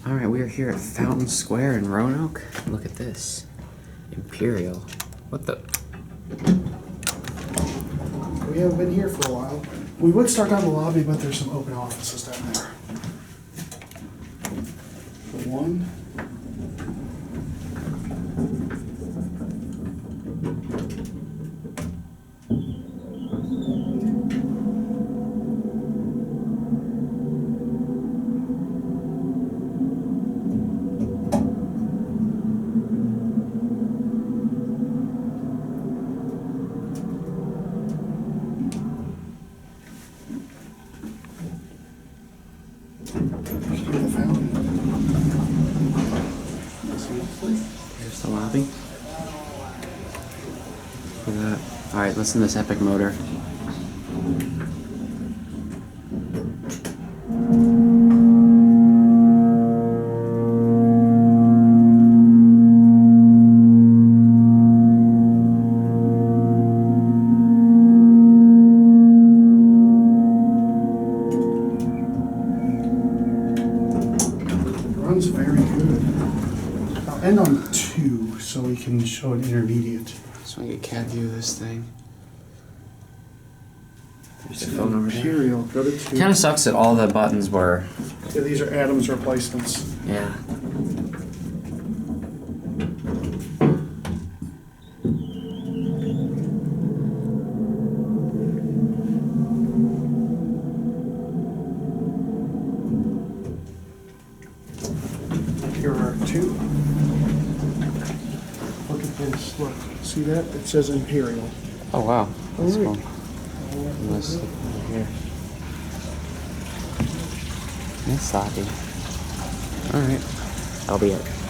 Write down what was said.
Alright, we are here at Fountain Square in Roanoke. Look at this. Imperial. What the? We haven't been here for a while. We would start down the lobby, but there's some open offices down there. For one. Here's the fountain. Here's the lobby. Look at that. Alright, listen to this epic motor. Runs very good. I'll end on 2 so we can show an intermediate. Just want to get cat view of this thing. There's the phone over there. Imperial, go to 2. Kind of sucks that all the buttons were. Yeah, these are Adams replacements. Yeah. Here are 2. Look at this. Look. See that? It says Imperial. Oh wow. That's Alright. cool. Let's look over here. Nice sloppy. Alright. That'll be it.